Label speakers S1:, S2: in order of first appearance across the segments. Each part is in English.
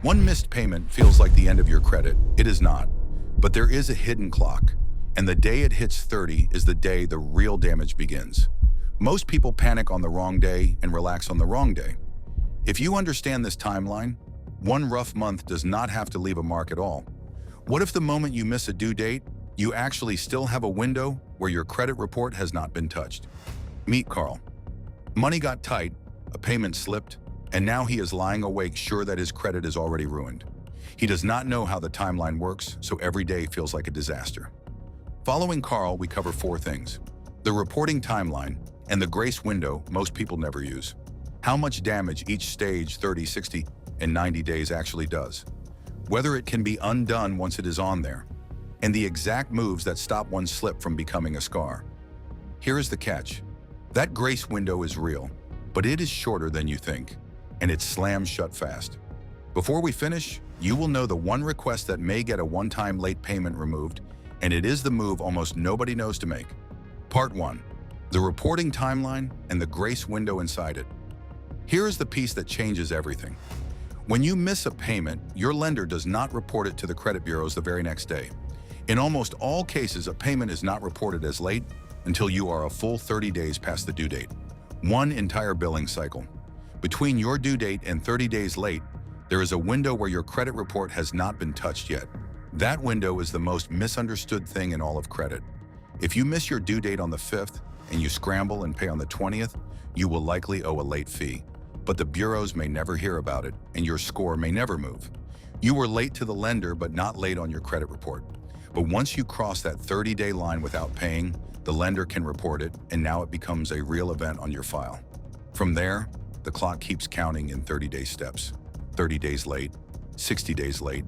S1: One missed payment feels like the end of your credit. It is not. But there is a hidden clock, and the day it hits 30 is the day the real damage begins. Most people panic on the wrong day and relax on the wrong day. If you understand this timeline, one rough month does not have to leave a mark at all. What if the moment you miss a due date, you actually still have a window where your credit report has not been touched? Meet Carl. Money got tight, a payment slipped, and now he is lying awake sure that his credit is already ruined. He does not know how the timeline works, so every day feels like a disaster. Following Carl, we cover 4 things: the reporting timeline and the grace window most people never use, how much damage each stage 30, 60, and 90 days actually does, whether it can be undone once it is on there, and the exact moves that stop one slip from becoming a scar. Here is the catch. That grace window is real, but it is shorter than you think, and it slams shut fast. Before we finish, you will know the one request that may get a one-time late payment removed, and it is the move almost nobody knows to make. Part 1. The reporting timeline and the grace window inside it. Here is the piece that changes everything. When you miss a payment, your lender does not report it to the credit bureaus the very next day. In almost all cases, a payment is not reported as late until you are a full 30 days past the due date. One entire billing cycle. Between your due date and 30 days late, there is a window where your credit report has not been touched yet. That window is the most misunderstood thing in all of credit. If you miss your due date on the 5th and you scramble and pay on the 20th, you will likely owe a late fee. But the bureaus may never hear about it, and your score may never move. You were late to the lender, but not late on your credit report. But once you cross that 30-day line without paying, the lender can report it, and now it becomes a real event on your file. From there, the clock keeps counting in 30-day steps. 30 days late, 60 days late,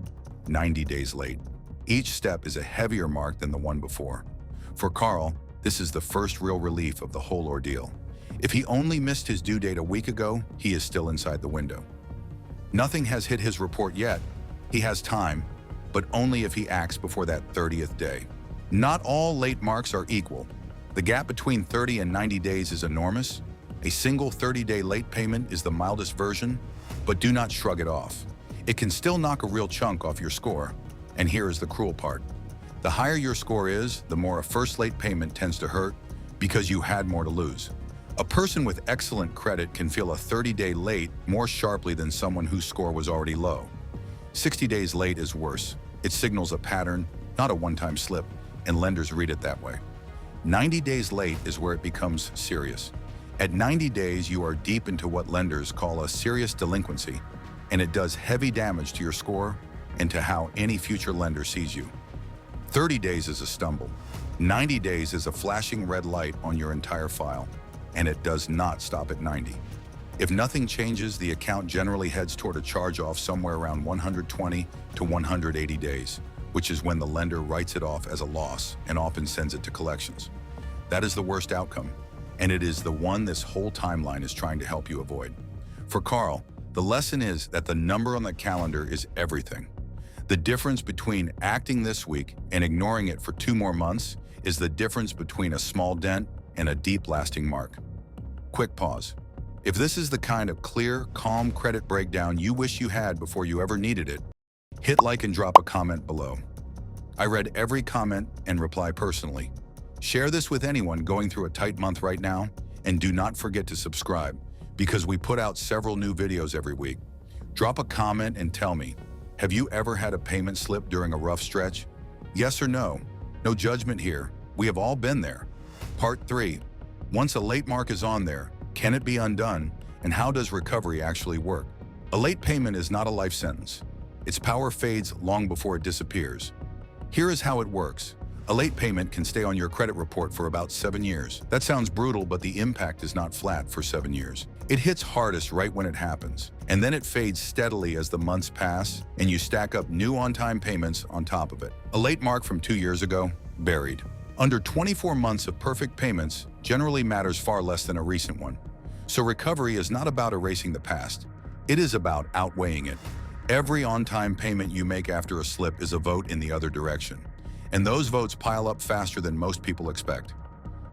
S1: 90 days late. Each step is a heavier mark than the one before. For Carl, this is the first real relief of the whole ordeal. If he only missed his due date a week ago, he is still inside the window. Nothing has hit his report yet. He has time, but only if he acts before that 30th day. Not all late marks are equal. The gap between 30 and 90 days is enormous. A single 30-day late payment is the mildest version, but do not shrug it off. It can still knock a real chunk off your score. And here is the cruel part. The higher your score is, the more a first late payment tends to hurt because you had more to lose. A person with excellent credit can feel a 30-day late more sharply than someone whose score was already low. 60 days late is worse. It signals a pattern, not a one-time slip, and lenders read it that way. 90 days late is where it becomes serious. At 90 days, you are deep into what lenders call a serious delinquency, and it does heavy damage to your score and to how any future lender sees you. 30 days is a stumble. 90 days is a flashing red light on your entire file, and it does not stop at 90. If nothing changes, the account generally heads toward a charge-off somewhere around 120 to 180 days, which is when the lender writes it off as a loss and often sends it to collections. That is the worst outcome, and it is the one this whole timeline is trying to help you avoid. For Carl, the lesson is that the number on the calendar is everything. The difference between acting this week and ignoring it for 2 more months is the difference between a small dent and a deep, lasting mark. Quick pause. If this is the kind of clear, calm credit breakdown you wish you had before you ever needed it, hit like and drop a comment below. I read every comment and reply personally. Share this with anyone going through a tight month right now, and do not forget to subscribe, because we put out several new videos every week. Drop a comment and tell me, have you ever had a payment slip during a rough stretch? Yes or no? No judgment here. We have all been there. Part 3. Once a late mark is on there, can it be undone, and how does recovery actually work? A late payment is not a life sentence. Its power fades long before it disappears. Here is how it works. A late payment can stay on your credit report for about 7 years. That sounds brutal, but the impact is not flat for 7 years. It hits hardest right when it happens, and then it fades steadily as the months pass, and you stack up new on-time payments on top of it. A late mark from 2 years ago, buried. Under 24 months of perfect payments generally matters far less than a recent one. So recovery is not about erasing the past. It is about outweighing it. Every on-time payment you make after a slip is a vote in the other direction. And those votes pile up faster than most people expect.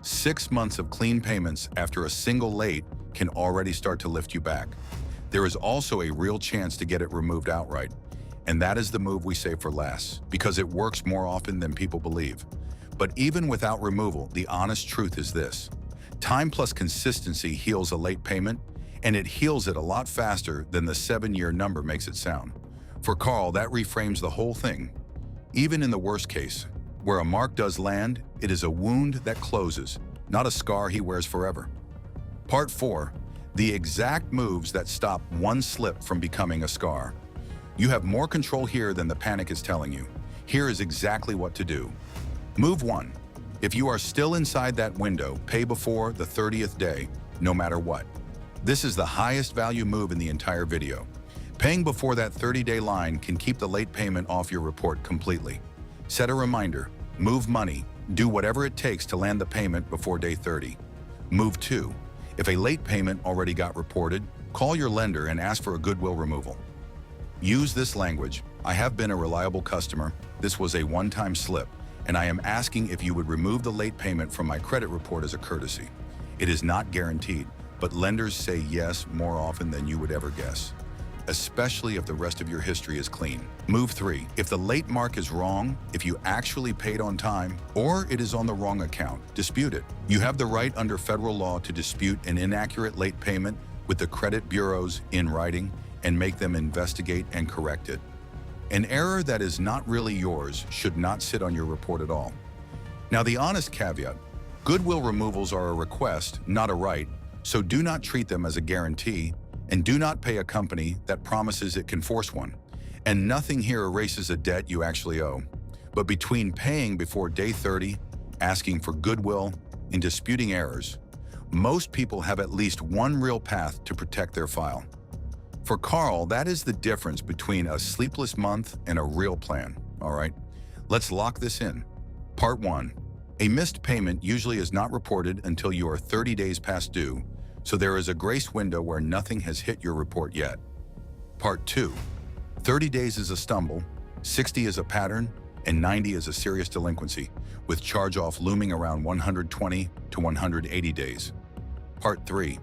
S1: 6 months of clean payments after a single late can already start to lift you back. there is also a real chance to get it removed outright. And that is the move we save for last, because it works more often than people believe. But even without removal, the honest truth is this: time plus consistency heals a late payment, and it heals it a lot faster than the 7-year number makes it sound. For Carl, that reframes the whole thing. Even in the worst case, where a mark does land, it is a wound that closes, not a scar he wears forever. Part 4. The exact moves that stop one slip from becoming a scar. You have more control here than the panic is telling you. Here is exactly what to do. Move 1. If you are still inside that window, pay before the 30th day, no matter what. This is the highest value move in the entire video. Paying before that 30-day line can keep the late payment off your report completely. Set a reminder, move money, do whatever it takes to land the payment before day 30. Move 2. If a late payment already got reported, call your lender and ask for a goodwill removal. Use this language: I have been a reliable customer, this was a one-time slip, and I am asking if you would remove the late payment from my credit report as a courtesy. It is not guaranteed, but lenders say yes more often than you would ever guess, especially if the rest of your history is clean. Move 3. If the late mark is wrong, if you actually paid on time, or it is on the wrong account, dispute it. You have the right under federal law to dispute an inaccurate late payment with the credit bureaus in writing and make them investigate and correct it. An error that is not really yours should not sit on your report at all. Now, the honest caveat: goodwill removals are a request, not a right, so do not treat them as a guarantee, and do not pay a company that promises it can force one. And nothing here erases a debt you actually owe. But between paying before day 30, asking for goodwill, and disputing errors, most people have at least one real path to protect their file. For Carl, that is the difference between a sleepless month and a real plan, all right? Let's lock this in. Part 1. A missed payment usually is not reported until you are 30 days past due, so there is a grace window where nothing has hit your report yet. Part 2. 30 days is a stumble, 60 is a pattern, and 90 is a serious delinquency, with charge-off looming around 120 to 180 days. Part 3.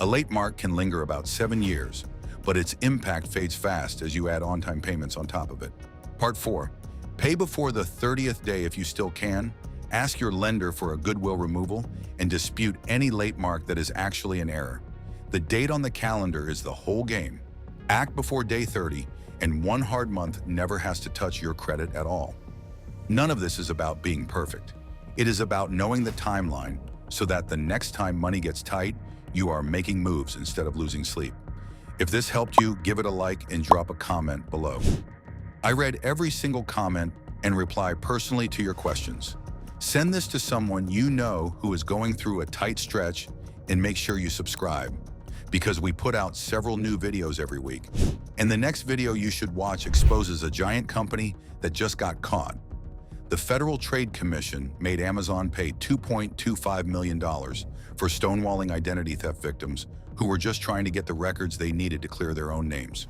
S1: A late mark can linger about 7 years, but its impact fades fast as you add on-time payments on top of it. Part 4. Pay before the 30th day if you still can, ask your lender for a goodwill removal, and dispute any late mark that is actually an error. The date on the calendar is the whole game. Act before day 30, and one hard month never has to touch your credit at all. None of this is about being perfect. It is about knowing the timeline so that the next time money gets tight, you are making moves instead of losing sleep. If this helped you, give it a like and drop a comment below. I read every single comment and reply personally to your questions. Send this to someone you know who is going through a tight stretch, and make sure you subscribe, because we put out several new videos every week. And the next video you should watch exposes a giant company that just got caught. The Federal Trade Commission made Amazon pay $2.25 million for stonewalling identity theft victims who were just trying to get the records they needed to clear their own names.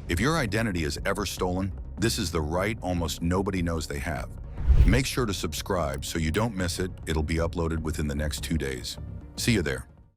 S1: If your identity is ever stolen, this is the right almost nobody knows they have. Make sure to subscribe so you don't miss it. It'll be uploaded within the next 2 days. See you there.